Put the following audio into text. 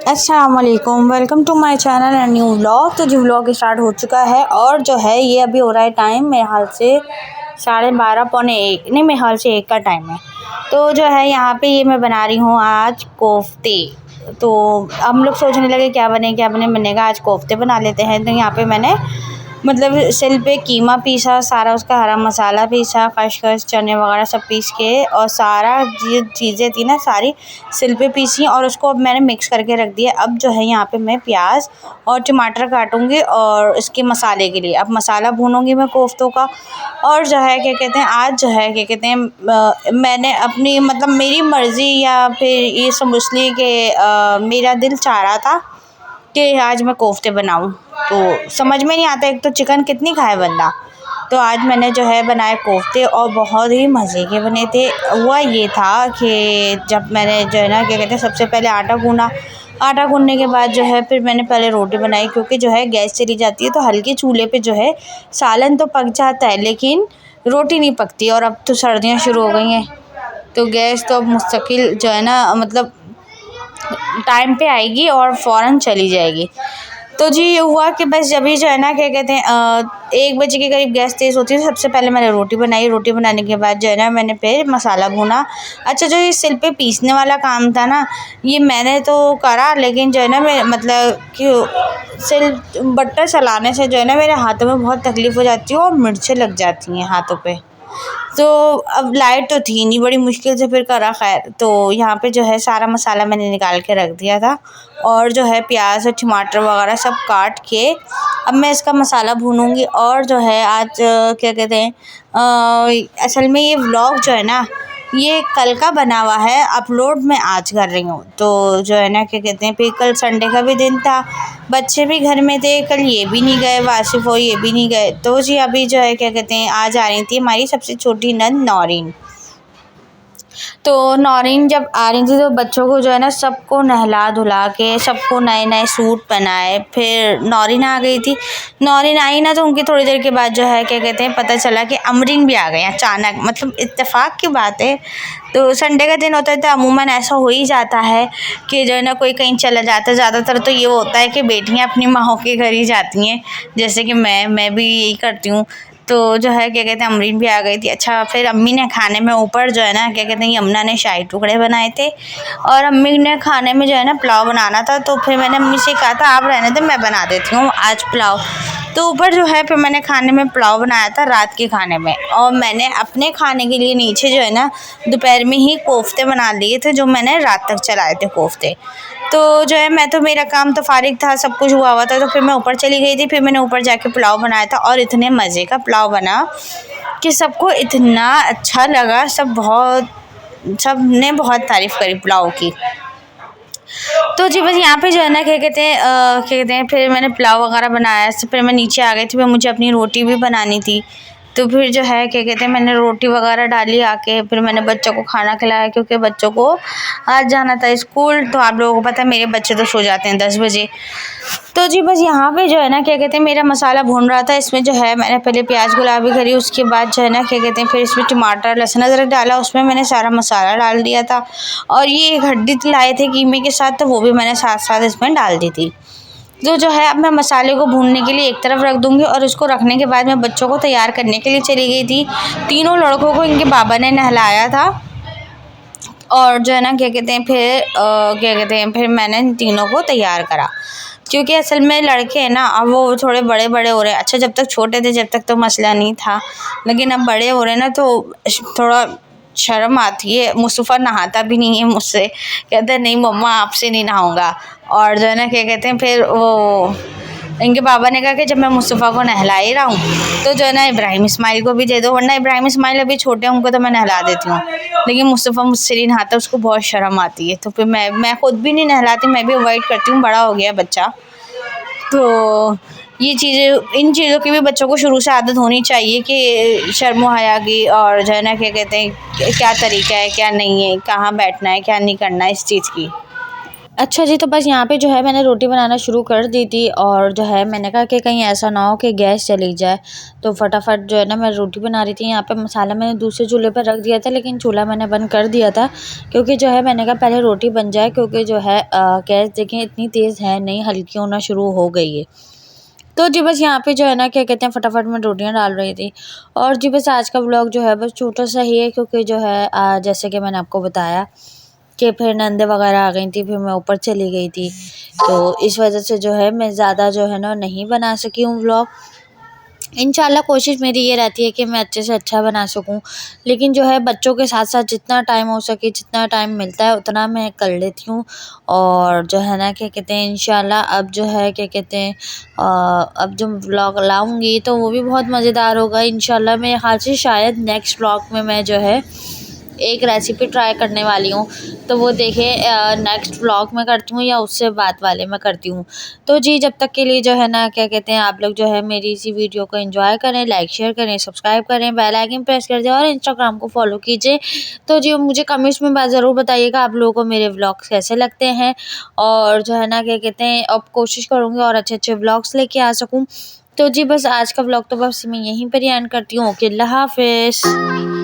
अस्सलाम वालेकुम, welcome to my channel and new vlog. तो जो व्लॉग स्टार्ट हो चुका है और जो है ये अभी हो रहा है टाइम मेरे हाल से 12:30 पौने 1 नहीं, मेरे हाल से 1 का टाइम है। तो जो है यहाँ पे ये मैं बना रही हूँ आज कोफ्ते। तो हम लोग सोचने लगे क्या बने, मैंने कहा आज कोफ्ते बना लेते हैं। तो यहाँ पे मैंने मतलब सिल पे कीमा पीसा, सारा उसका हरा मसाला पीसा, खसखस चने वगैरह सब पीस के और सारा ये चीज़ें थी ना सारी सिल पे पीसी और उसको अब मैंने मिक्स करके रख दिया। अब जो है यहाँ पे मैं प्याज और टमाटर काटूंगी और इसके मसाले के लिए अब मसाला भूनूंगी मैं कोफ्तों का। और जो है क्या कहते हैं आज जो है क्या कहते हैं मैंने अपनी मतलब मेरी मर्ज़ी या फिर ये समझ ली कि मेरा दिल चाह रहा था कि आज मैं कोफ्ते बनाऊं। तो समझ में नहीं आता, एक तो चिकन कितनी खाए बंदा। तो आज मैंने जो है बनाए कोफ्ते और बहुत ही मज़े के बने थे। हुआ ये था कि जब मैंने जो है ना क्या कहते हैं सबसे पहले आटा गूँधा। आटा गूँधने के बाद जो है फिर मैंने पहले रोटी बनाई, क्योंकि जो है गैस चली जाती है तो हल्के चूल्हे पे जो है सालन तो पक जाता है लेकिन रोटी नहीं पकती। और अब तो सर्दियाँ शुरू हो गई हैं तो गैस तो अब मुस्तकिल जो है ना मतलब टाइम पे आएगी और फ़ौरन चली जाएगी। तो जी ये हुआ कि बस जब भी जो है ना क्या कहते हैं 1 बजे के करीब गैस तेज़ होती है। सबसे पहले मैंने रोटी बनाई, रोटी बनाने के बाद जो है ना मैंने फिर मसाला भूना। अच्छा, जो ये सिल पे पीसने वाला काम था ना ये मैंने तो करा, लेकिन जो है ना मैं मतलब कि सिल बट्टा चलाने से जो है ना मेरे हाथों में बहुत तकलीफ़ हो जाती है और मिर्चें लग जाती हैं हाथों पे। तो अब लाइट तो थी नहीं, बड़ी मुश्किल से फिर करा। खैर तो यहाँ पे जो है सारा मसाला मैंने निकाल के रख दिया था और जो है प्याज और टमाटर वगैरह सब काट के अब मैं इसका मसाला भूनूंगी। और जो है आज क्या कहते हैं असल में ये व्लॉग जो है ना ये कल का बना हुआ है, अपलोड मैं आज कर रही हूँ। तो जो है ना क्या कहते हैं फिर कल संडे का भी दिन था, बच्चे भी घर में थे, कल ये भी नहीं गए, वासिफ़ और ये भी नहीं गए। तो जी अभी जो है क्या कहते हैं आज आ रही थी हमारी सबसे छोटी नंद नौरीन। तो नौरीन जब आ रही थी तो बच्चों को जो है ना सबको नहला धुला के सबको नए नए सूट पहनाए। फिर नौरीन आ गई थी। नौरीन आई ना तो उनकी थोड़ी देर के बाद जो है क्या कहते हैं पता चला कि अमरीन भी आ गए अचानक, मतलब इत्तेफाक की बात है। तो संडे का दिन होता है तो अमूमन ऐसा हो ही जाता है कि जो है ना कोई कहीं चला जाता है। ज़्यादातर तो ये होता है कि बेटियां अपनी माँओं के घर ही जाती हैं, जैसे कि मैं भी यही करती हूँ। तो जो है क्या कहते हैं अमरीन भी आ गई थी। अच्छा, फिर अम्मी ने खाने में ऊपर जो है ना क्या कहते हैं यमुना ने शाही टुकड़े बनाए थे और अम्मी ने खाने में जो है ना पुलाव बनाना था। तो फिर मैंने अम्मी से कहा था आप रहने दे मैं बना देती हूँ आज पुलाव। तो ऊपर जो है फिर मैंने खाने में पुलाव बनाया था रात के खाने में, और मैंने अपने खाने के लिए नीचे जो है ना दोपहर में ही कोफ्ते बना लिए थे जो मैंने रात तक चलाए थे कोफ्ते। तो जो है मैं तो मेरा काम तो फारिग था, सब कुछ हुआ था। तो फिर मैं ऊपर चली गई थी, फिर मैंने ऊपर जाके पुलाव बनाया था और इतने मज़े का पुलाव बना कि सबको इतना अच्छा लगा। सब ने बहुत तारीफ़ करी पुलाव की। तो जी बस यहाँ पे जो है ना क्या कहते हैं फिर मैंने पुलाव वगैरह बनाया, फिर मैं नीचे आ गई थी, फिर मुझे अपनी रोटी भी बनानी थी। तो फिर जो है क्या कहते हैं मैंने रोटी वगैरह डाली आके, फिर मैंने बच्चों को खाना खिलाया क्योंकि बच्चों को आज जाना था स्कूल। तो आप लोगों को पता है मेरे बच्चे तो सो जाते हैं 10 बजे। तो जी बस यहाँ पे जो है ना क्या कहते हैं मेरा मसाला भून रहा था। इसमें जो है मैंने पहले प्याज गुलाबी करी, उसके बाद जो है ना क्या कहते हैं फिर इसमें टमाटर लहसुन अदरक डाला, उसमें मैंने सारा मसाला डाल दिया था। और ये एक हड्डी लाए थे कीमे के साथ, तो वो भी मैंने साथ साथ इसमें डाल दी थी। तो जो है अब मैं मसाले को भूनने के लिए एक तरफ रख दूँगी और इसको रखने के बाद मैं बच्चों को तैयार करने के लिए चली गई थी। तीनों लड़कों को इनके बाबा ने नहलाया था और जो है ना क्या कहते हैं फिर मैंने इन तीनों को तैयार करा, क्योंकि असल में लड़के हैं ना अब वो थोड़े बड़े बड़े हो रहे हैं। अच्छा, जब तक छोटे थे जब तक तो मसला नहीं था, लेकिन अब बड़े हो रहे हैं ना तो थोड़ा शर्म आती है। मुस्तफ़ा नहाता भी नहीं है मुझसे, कहता है नहीं मम्मा आपसे नहीं नहाऊंगा। और जो है ना क्या कहते हैं फिर वो इनके बाबा ने कहा कि जब मैं मुस्तफ़ा को नहला ही रहा हूँ तो जो है ना इब्राहिम इस्माइल को भी दे दो, वरना इब्राहिम इस्माइल अभी छोटे हैं उनको तो मैं नहला देती हूँ, लेकिन मुस्तफ़ा मुझसे नहीं नहाता, उसको बहुत शर्म आती है। तो फिर मैं खुद भी नहीं नहलाती, मैं भी अवॉइड करती हूँ, बड़ा हो गया बच्चा। तो ये चीज़ें इन चीज़ों की भी बच्चों को शुरू से आदत होनी चाहिए कि शर्म हया की, और जो है ना क्या कहते हैं क्या तरीका है क्या नहीं है, कहाँ बैठना है क्या नहीं करना है, इस चीज़ की। अच्छा जी, तो बस यहाँ पे जो है मैंने रोटी बनाना शुरू कर दी थी और जो है मैंने कहा कि कहीं ऐसा ना हो कि गैस चली जाए। तो फटाफट जो है ना मैं रोटी बना रही थी। यहाँ पे मसाला मैंने दूसरे चूल्हे पर रख दिया था, लेकिन चूल्हा मैंने बंद कर दिया था क्योंकि जो है मैंने कहा पहले रोटी बन जाए, क्योंकि जो है गैस देखें इतनी तेज़ है नहीं, हल्की होना शुरू हो गई है। तो जी बस यहाँ पे जो है ना क्या कहते हैं फटाफट मैं रोटियाँ डाल रही थी। और जी बस आज का व्लॉग जो है बस छोटा-सा ही है, क्योंकि जो है जैसे कि मैंने आपको बताया कि फिर नंदे वगैरह आ गई थी, फिर मैं ऊपर चली गई थी। तो इस वज़ह से जो है मैं ज़्यादा जो है ना नहीं बना सकी हूँ व्लॉग। इंशाल्लाह कोशिश मेरी ये रहती है कि मैं अच्छे से अच्छा बना सकूँ, लेकिन जो है बच्चों के साथ-साथ जितना टाइम हो सके, जितना टाइम मिलता है उतना मैं कर लेती हूँ। और जो है ना क्या कहते हैं इंशाल्लाह अब जो है क्या कहते हैं अब जो व्लॉग लाऊँगी तो वो भी बहुत मज़ेदार होगा इंशाल्लाह। मेरे ख़्याल से शायद नेक्स्ट व्लॉग में मैं जो है एक रेसिपी ट्राई करने वाली हूँ, तो वो देखें नेक्स्ट व्लॉग में करती हूँ या उससे बाद वाले में करती हूँ। तो जी जब तक के लिए जो है ना क्या कहते हैं आप लोग जो है मेरी इसी वीडियो को एंजॉय करें, लाइक शेयर करें, सब्सक्राइब करें, बेल आइकन प्रेस कर दें और इंस्टाग्राम को फॉलो कीजिए। तो जी मुझे कमेंट्स में ज़रूर बताइएगा आप लोगों को मेरे व्लॉग्स कैसे लगते हैं। और जो है ना क्या कहते हैं अब कोशिश करूँगी और अच्छे-अच्छे व्लॉग्स लेके आ सकूँ। तो जी बस आज का व्लॉग तो बस मैं यहीं पर ही एंड करती हूँ। ओके, अल्लाह हाफ़िज़।